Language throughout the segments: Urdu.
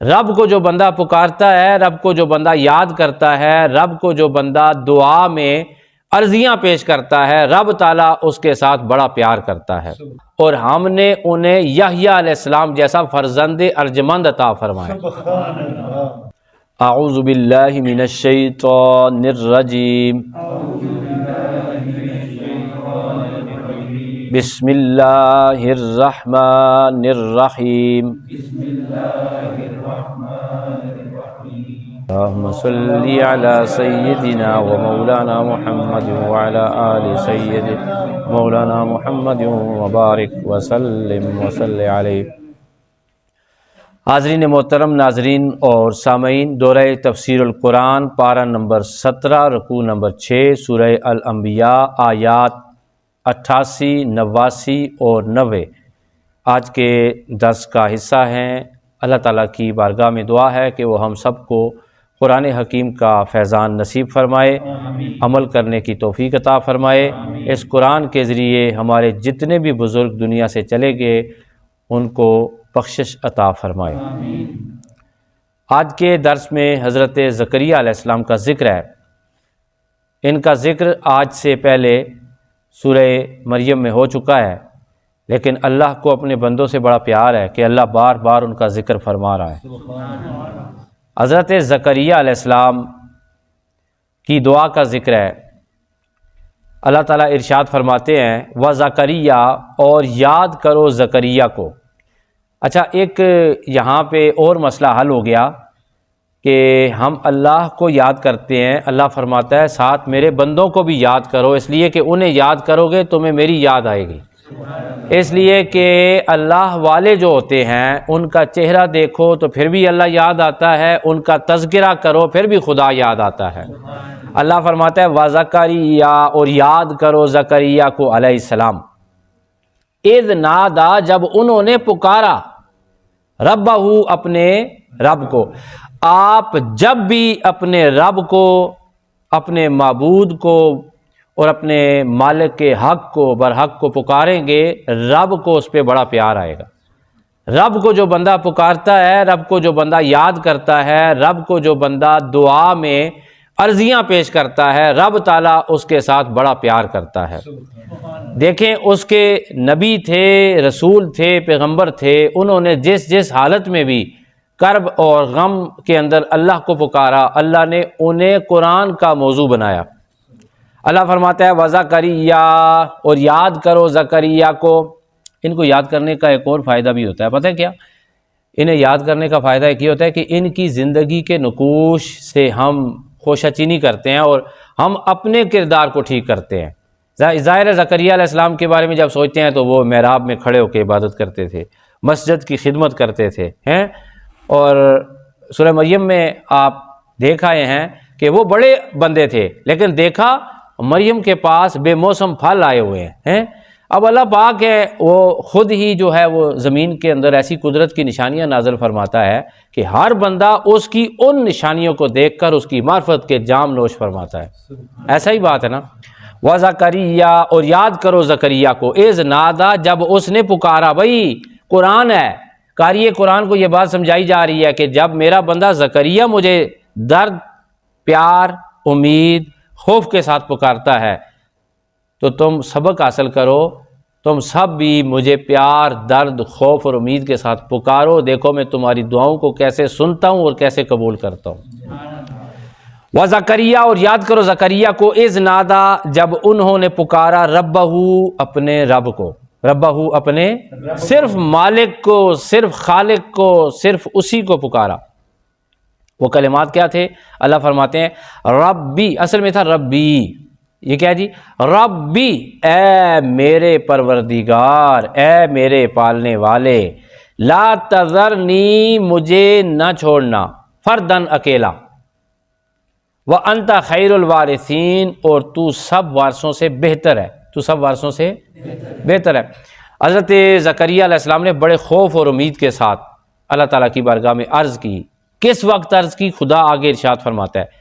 رب کو جو بندہ پکارتا ہے، رب کو جو بندہ یاد کرتا ہے، رب کو جو بندہ دعا میں عرضیاں پیش کرتا ہے، رب تعالیٰ اس کے ساتھ بڑا پیار کرتا ہے۔ اور ہم نے انہیں یحییٰ علیہ السلام جیسا فرزند ارجمند عطا فرمایا۔ اعوذ باللہ من الشیطان الرجیم، بسم اللہ الرحمن الرحیم، اللہم صلی علی سیدنا و مولانا محمد وعلی آل سیدنا مولانا محمد وبارک وسلم وصلی علیہ۔ حاضرین محترم، ناظرین اور سامعین، دورہ تفسیر القرآن پارہ نمبر 17 رکوع نمبر 6 سورہ الانبیاء آیات 88، 89 اور 90 آج کے درس کا حصہ ہیں۔ اللہ تعالیٰ کی بارگاہ میں دعا ہے کہ وہ ہم سب کو قرآن حکیم کا فیضان نصیب فرمائے، عمل کرنے کی توفیق عطا فرمائے۔ اس قرآن کے ذریعے ہمارے جتنے بھی بزرگ دنیا سے چلے گئے ان کو بخشش عطا فرمائے۔ آج کے درس میں حضرت زکریا علیہ السلام کا ذکر ہے۔ ان کا ذکر آج سے پہلے سورہ مریم میں ہو چکا ہے، لیکن اللہ کو اپنے بندوں سے بڑا پیار ہے کہ اللہ بار بار ان کا ذکر فرما رہا ہے۔ حضرت زکریا علیہ السلام کی دعا کا ذکر ہے۔ اللہ تعالیٰ ارشاد فرماتے ہیں وَزَكَرِيَّا، اور یاد کرو زکریا کو۔ اچھا، ایک یہاں پہ اور مسئلہ حل ہو گیا کہ ہم اللہ کو یاد کرتے ہیں، اللہ فرماتا ہے ساتھ میرے بندوں کو بھی یاد کرو، اس لیے کہ انہیں یاد کرو گے تمہیں میری یاد آئے گی۔ اس لیے کہ اللہ والے جو ہوتے ہیں ان کا چہرہ دیکھو تو پھر بھی اللہ یاد آتا ہے، ان کا تذکرہ کرو پھر بھی خدا یاد آتا ہے۔ اللہ فرماتا ہے وَزَكَرِيَّا، اور یاد کرو زکریا کو علیہ السلام، اذ نادا، جب انہوں نے پکارا، ربہ، اپنے رب کو۔ آپ جب بھی اپنے رب کو، اپنے معبود کو اور اپنے مالک کے حق کو، برحق کو پکاریں گے، رب کو اس پہ بڑا پیار آئے گا۔ رب کو جو بندہ پکارتا ہے، رب کو جو بندہ یاد کرتا ہے، رب کو جو بندہ دعا میں عرضیاں پیش کرتا ہے، رب تعالیٰ اس کے ساتھ بڑا پیار کرتا ہے۔ دیکھیں، اس کے نبی تھے، رسول تھے، پیغمبر تھے، انہوں نے جس جس حالت میں بھی کرب اور غم کے اندر اللہ کو پکارا، اللہ نے انہیں قرآن کا موضوع بنایا۔ اللہ فرماتا ہے وَزَكَرِيَّا، اور یاد کرو زکریا کو۔ ان کو یاد کرنے کا ایک اور فائدہ بھی ہوتا ہے، پتہ ہے کیا؟ انہیں یاد کرنے کا فائدہ ایک یہ ہوتا ہے کہ ان کی زندگی کے نقوش سے ہم خوشہ چینی کرتے ہیں اور ہم اپنے کردار کو ٹھیک کرتے ہیں۔ ظاہر ہے زکریا علیہ السلام کے بارے میں جب سوچتے ہیں تو وہ محراب میں کھڑے ہو کے عبادت کرتے تھے، مسجد کی خدمت کرتے تھے ہیں، اور سورہ مریم میں آپ دیکھ آئے ہیں کہ وہ بڑے بندے تھے، لیکن دیکھا مریم کے پاس بے موسم پھل آئے ہوئے ہیں۔ اب اللہ پاک ہے وہ خود ہی جو ہے وہ زمین کے اندر ایسی قدرت کی نشانیاں نازل فرماتا ہے کہ ہر بندہ اس کی ان نشانیوں کو دیکھ کر اس کی معرفت کے جام نوش فرماتا ہے۔ ایسا ہی بات ہے نا۔ وَزَكَرِيَّا، اور یاد کرو زکریا کو، اذ نادا، جب اس نے پکارا۔ بھائی قرآن ہے، قاری قرآن کو یہ بات سمجھائی جا رہی ہے کہ جب میرا بندہ زکریا مجھے درد، پیار، امید، خوف کے ساتھ پکارتا ہے تو تم سبق حاصل کرو، تم سب بھی مجھے پیار، درد، خوف اور امید کے ساتھ پکارو، دیکھو میں تمہاری دعاؤں کو کیسے سنتا ہوں اور کیسے قبول کرتا ہوں۔ وَزَكَرِيَّا، اور یاد کرو زکریا کو، اذ نادا، جب انہوں نے پکارا، ربہ، اپنے رب کو، ربہ، اپنے صرف مالک کو، صرف خالق کو، صرف اسی کو پکارا۔ وہ کلمات کیا تھے؟ اللہ فرماتے ہیں ربی، اصل میں تھا ربی، یہ کیا جی؟ ربی، اے میرے پروردگار، اے میرے پالنے والے، لا تذرنی، مجھے نہ چھوڑنا، فردن، اکیلا، وَأَنْتَ خَيْرُ الْوَارِثِينَ، اور تو سب وارثوں سے بہتر ہے، تو سب وارثوں سے بہتر ہے۔ حضرت زکریا علیہ السلام نے بڑے خوف اور امید کے ساتھ اللہ تعالیٰ کی بارگاہ میں عرض کی۔ کس وقت عرض کی؟ خدا آگے ارشاد فرماتا ہے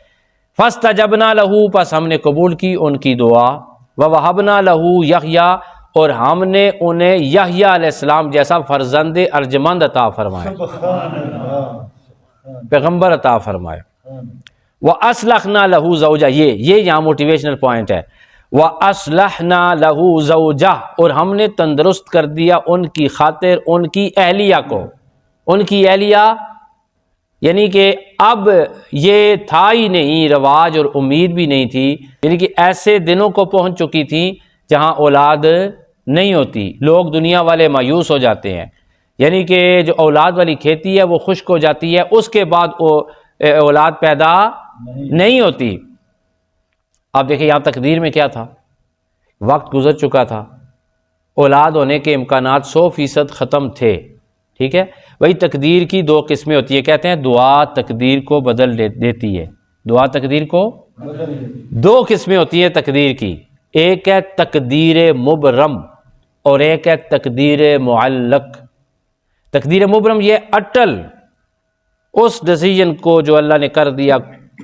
فَاسْتَجَبْنَا لَهُ، پس ہم نے قبول کی ان کی دعا، وَوَهَبْنَا لَهُ يَحْيَىٰ، اور ہم نے انہیں یحییٰ علیہ السلام جیسا فرزند ارجمند عطا فرمایا۔ پیغمبر عطا فرمائے۔ وَأَصْلَحْنَا لَهُ زَوْجَهُ، یہ یہاں موٹیویشنل پوائنٹ ہے۔ وَأَصْلَحْنَا لَهُ زَوْجَهُ، اور ہم نے تندرست کر دیا ان کی خاطر ان کی اہلیہ کو۔ ان کی اہلیہ یعنی کہ اب یہ تھا ہی نہیں رواج اور امید بھی نہیں تھی، یعنی کہ ایسے دنوں کو پہنچ چکی تھی جہاں اولاد نہیں ہوتی، لوگ دنیا والے مایوس ہو جاتے ہیں، یعنی کہ جو اولاد والی کھیتی ہے وہ خشک ہو جاتی ہے، اس کے بعد اولاد پیدا نہیں ہوتی۔ اب دیکھیں یہاں تقدیر میں کیا تھا، وقت گزر چکا تھا، اولاد ہونے کے امکانات 100% ختم تھے، ٹھیک ہے۔ وہی تقدیر کی دو قسمیں ہوتی ہیں، کہتے ہیں دعا تقدیر کو بدل دیتی ہے، دعا تقدیر کو دو قسمیں ہوتی ہیں تقدیر کی، ایک ہے تقدیر مبرم اور ایک ہے تقدیر معلق۔ تقدیر مبرم یہ اٹل، اس ڈیسیژن کو جو اللہ نے کر دیا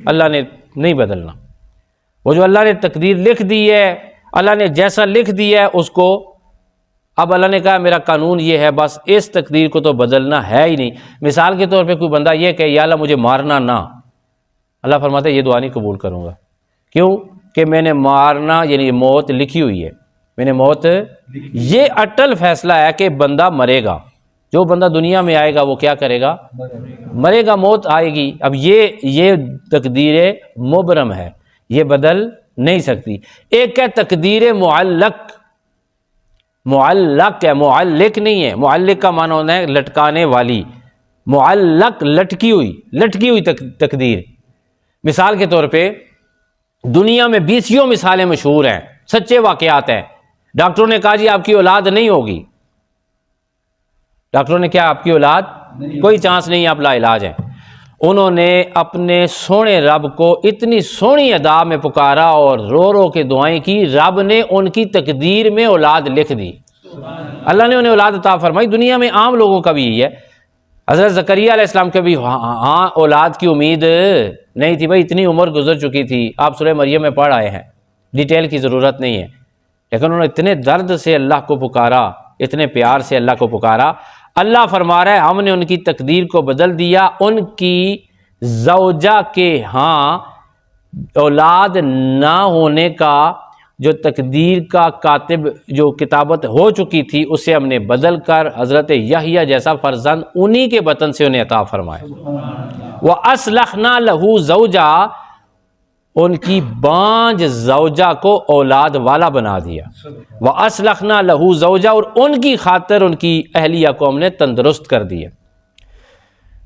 اللہ نے نہیں بدلنا، وہ جو اللہ نے تقدیر لکھ دی ہے، اللہ نے جیسا لکھ دیا ہے اس کو، اب اللہ نے کہا میرا قانون یہ ہے، بس اس تقدیر کو تو بدلنا ہے ہی نہیں۔ مثال کے طور پہ کوئی بندہ یہ کہ یا اللہ مجھے مارنا نہ، اللہ فرماتا ہے یہ دعا نہیں قبول کروں گا، کیوں کہ میں نے مارنا یعنی موت لکھی ہوئی ہے، میں نے موت، یہ اٹل فیصلہ ہے کہ بندہ مرے گا، جو بندہ دنیا میں آئے گا وہ کیا کرے گا، مرے گا، موت آئے گی۔ اب یہ تقدیر مبرم ہے، یہ بدل نہیں سکتی۔ ایک ہے تقدیر معلق، معلق ہے، معلق نہیں ہے، معلق کا معنی ہوتا ہے لٹکانے والی، معلق لٹکی ہوئی تقدیر۔ مثال کے طور پہ دنیا میں 20 مثالیں مشہور ہیں، سچے واقعات ہیں۔ ڈاکٹروں نے کہا جی آپ کی اولاد نہیں ہوگی، ڈاکٹروں نے کیا، آپ کی اولاد کوئی چانس نہیں، آپ لا علاج ہیں۔ انہوں نے اپنے سونے رب کو اتنی سونی ادا میں پکارا اور رو رو کے دعائیں کی، رب نے ان کی تقدیر میں اولاد لکھ دی، اللہ نے انہیں اولاد عطا فرمائی۔ دنیا میں عام لوگوں کا بھی یہی ہے، حضرت زکریا علیہ السلام کے بھی ہاں اولاد کی امید نہیں تھی، بھائی اتنی عمر گزر چکی تھی، آپ سورہ مریم میں پڑھ آئے ہیں، ڈیٹیل کی ضرورت نہیں ہے، لیکن انہوں نے اتنے درد سے اللہ کو پکارا، اتنے پیار سے اللہ کو پکارا، اللہ فرما رہا ہے ہم نے ان کی تقدیر کو بدل دیا، ان کی زوجہ کے ہاں اولاد نہ ہونے کا جو تقدیر کا کاتب جو کتابت ہو چکی تھی اسے ہم نے بدل کر حضرت یحییٰ جیسا فرزند انہی کے بطن سے انہیں عطا فرمایا۔ وَأَصْلَحْنَا لَهُ زَوْجَهُ، ان کی بانج زوجہ کو اولاد والا بنا دیا۔ وَأَصْلَحْنَا لَهُ زَوْجَهُ، اور ان کی خاطر ان کی اہلیہ کو ہم نے تندرست کر دیا۔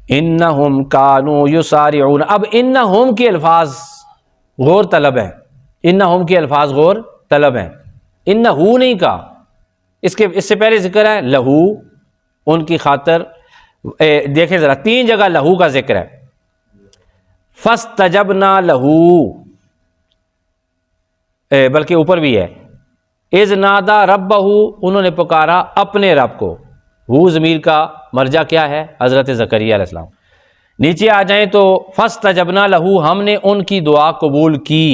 انہم کانوا یسارعون، اب انہم کے الفاظ غور طلب ہیں، انہم کے الفاظ غور طلب ہیں، انہو نہیں کہا، اس سے پہلے ذکر ہے لہو، ان کی خاطر۔ دیکھیں ذرا 3 جگہ لہو کا ذکر ہے، فاستجبنا لہو، بلکہ اوپر بھی ہے اذ نادا ربہ، انہوں نے پکارا اپنے رب کو، ہو ضمیر کا مرجع کیا ہے، حضرت زکریا علیہ السلام۔ نیچے آ جائیں تو فاستجبنا لہو، ہم نے ان کی دعا قبول کی،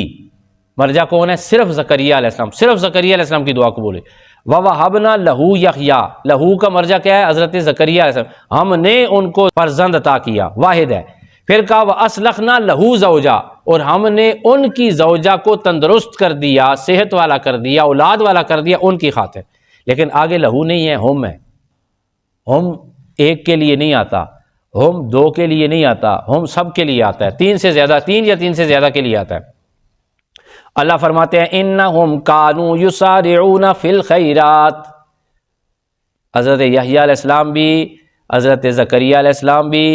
مرجع کون ہے، صرف زکریا علیہ السلام، صرف زکریا علیہ السلام کی دعا قبول ہے۔ وَوَهَبْنَا لَهُ یحییٰ، لہو کا مرجع کیا ہے، حضرت زکریا علیہ السلام، ہم نے ان کو فرزند عطا کیا، واحد ہے۔ پھر کہا وَأَصْلَحْنَا لَهُ زَوْجَهُ، اور ہم نے ان کی زوجہ کو تندرست کر دیا، صحت والا کر دیا، اولاد والا کر دیا ان کی خاطر۔ لیکن آگے لہو نہیں ہے، ہم ہے، ہم ایک کے لیے نہیں آتا، ہم 2 کے لیے نہیں آتا، ہم سب کے لیے آتا ہے، 3 سے زیادہ، 3 یا 3 سے زیادہ کے لیے آتا ہے۔ اللہ فرماتے ہیں انہم کانوا یسارعون فی الخیرات، حضرت یحییٰ علیہ السلام بھی، حضرت زکریا علیہ السلام بھی،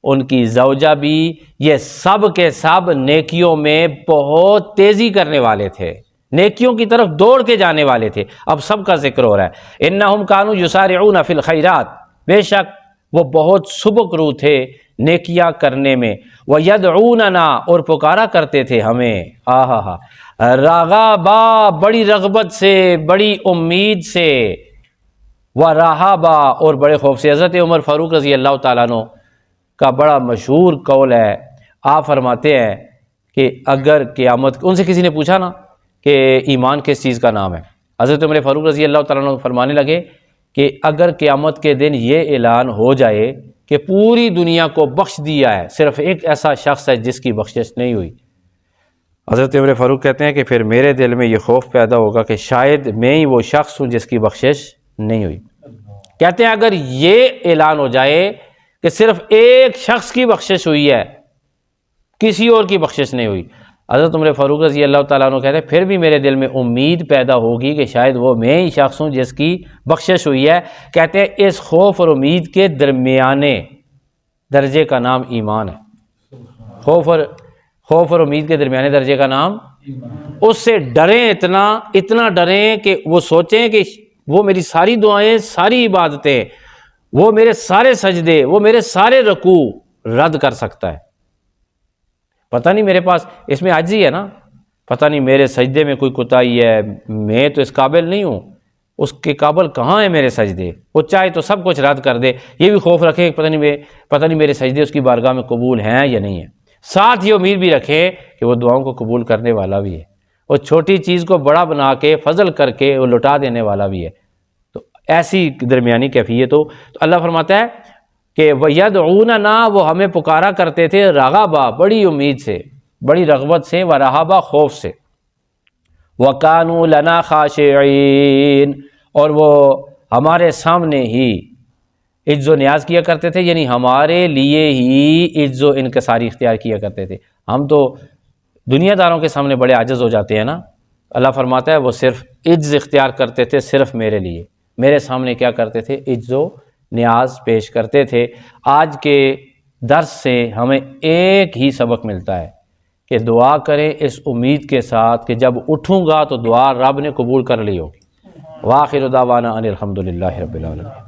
ان کی زوجہ بھی، یہ سب کے سب نیکیوں میں بہت تیزی کرنے والے تھے، نیکیوں کی طرف دوڑ کے جانے والے تھے۔ اب سب کا ذکر ہو رہا ہے، انہم کانوا یسارعون فی الخیرات، بے شک وہ بہت سبک رو تھے نیکیاں کرنے میں، وَيَدْعُونَنَا، اور پکارا کرتے تھے ہمیں، رغبا، بڑی رغبت سے، بڑی امید سے، وَرَهَبًا، اور بڑے خوف سے۔ حضرت عمر فاروق رضی اللہ تعالیٰ عنہ کا بڑا مشہور قول ہے، آپ فرماتے ہیں کہ اگر قیامت، ان سے کسی نے پوچھا نا کہ ایمان کس چیز کا نام ہے، حضرت عمر فاروق رضی اللہ تعالیٰ عنہ فرمانے لگے کہ اگر قیامت کے دن یہ اعلان ہو جائے کہ پوری دنیا کو بخش دیا ہے، صرف ایک ایسا شخص ہے جس کی بخشش نہیں ہوئی۔ حضرت عمر فاروق کہتے ہیں کہ پھر میرے دل میں یہ خوف پیدا ہوگا کہ شاید میں ہی وہ شخص ہوں جس کی بخشش نہیں ہوئی۔ کہتے ہیں اگر یہ اعلان ہو جائے کہ صرف ایک شخص کی بخشش ہوئی ہے، کسی اور کی بخشش نہیں ہوئی، حضرت عمر فاروق رضی اللہ تعالیٰ عنہ کہتے ہیں پھر بھی میرے دل میں امید پیدا ہوگی کہ شاید وہ میں ہی شخص ہوں جس کی بخشش ہوئی ہے۔ کہتے ہیں اس خوف اور امید کے درمیانے درجے کا نام ایمان ہے۔ خوف اور امید کے درمیانے درجے کا نام، اس سے ڈریں، اتنا ڈریں کہ وہ سوچیں کہ وہ میری ساری دعائیں، ساری عبادتیں، وہ میرے سارے سجدے، وہ میرے سارے رکوع رد کر سکتا ہے۔ پتہ نہیں میرے پاس، اس میں عاجزی ہے نا، پتہ نہیں میرے سجدے میں کوئی کوتاہی ہے، میں تو اس قابل نہیں ہوں، اس کے قابل کہاں ہے میرے سجدے، وہ چاہے تو سب کچھ رد کر دے۔ یہ بھی خوف رکھیں کہ پتہ نہیں میرے سجدے اس کی بارگاہ میں قبول ہیں یا نہیں ہیں۔ ساتھ یہ امید بھی رکھیں کہ وہ دعاؤں کو قبول کرنے والا بھی ہے، وہ چھوٹی چیز کو بڑا بنا کے فضل کر کے وہ لوٹا دینے والا بھی ہے۔ تو ایسی درمیانی کیفیت ہو تو اللہ فرماتا ہے کہ وَيَدْعُونَنَا، وہ ہمیں پکارا کرتے تھے رغبا، بڑی امید سے، بڑی رغبت سے، وَرَہَبا، خوف سے، وَكَانُوا لَنَا خَاشِعِينَ، اور وہ ہمارے سامنے ہی عجز و نیاز کیا کرتے تھے، یعنی ہمارے لیے ہی عجز و انکساری اختیار کیا کرتے تھے۔ ہم تو دنیا داروں کے سامنے بڑے عاجز ہو جاتے ہیں نا، اللہ فرماتا ہے وہ صرف عجز اختیار کرتے تھے، صرف میرے لیے، میرے سامنے کیا کرتے تھے، عجز و نیاز پیش کرتے تھے۔ آج کے درس سے ہمیں ایک ہی سبق ملتا ہے کہ دعا کریں اس امید کے ساتھ کہ جب اٹھوں گا تو دعا رب نے قبول کر لی ہوگی۔ وآخر دعوانا ان الحمد للہ رب العالمین۔